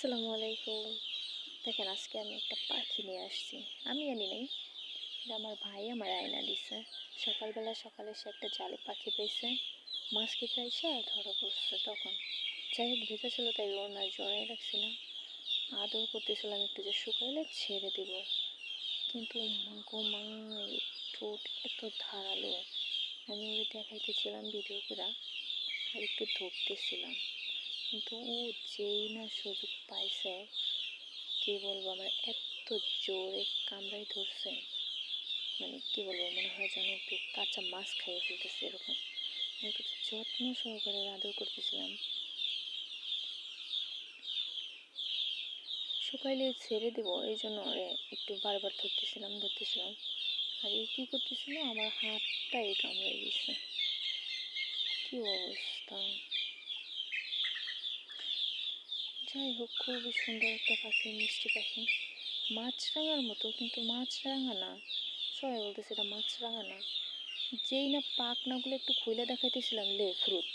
আসসালামু আলাইকুম। দেখেন আজকে আমি একটা পাখি নিয়ে আসছি। আমি আনি নাই, এটা আমার ভাই আমার আয়না দিছে। সকালে সে একটা জালে পাখি পেয়েছে, মাছ খেতে এসে ধরা পড়ছে। তখন যাই হোক ভেজা ছিল তাই ওনার জড়াই রাখছিলাম, আদর করতেছিলাম একটু যে শুকাইলে ছেড়ে দিব। কিন্তু মা গো মা, এর ঠোঁট এত ধারালো। আমি ওকে দেখাইতেছিলাম ভিডিও করে আর একটু ধরতেছিলাম, কিন্তু ও যেই না সুযোগ পাইছে, কি বলবো, আমার এত জোরে কামড়াই ধরছে, মানে কি বলবো, মনে হয় যেন একটু কাঁচা মাছ খাইয়ে ফেলতেছে এরকম। আমি কত যত্ন সহকারে আদর করতেছিলাম, শুকাইলে ছেড়ে দিব এই জন্য আরে একটু বারবার ধরতেছিলাম। আর এই কী করতেছিল, আমার হাতটাই কামড়াই দিচ্ছে। কি অবস্থা! যাই হোক, খুবই সুন্দর একটা পাখি, মিষ্টি পাখি, মাছরাঙার মতো, কিন্তু মাছরাঙা না। সবাই বলতেছে এটা মাছরাঙা না। যেই না পাখনাগুলো একটু খুলে দেখাইতেছিলাম, লে ফ্রুট,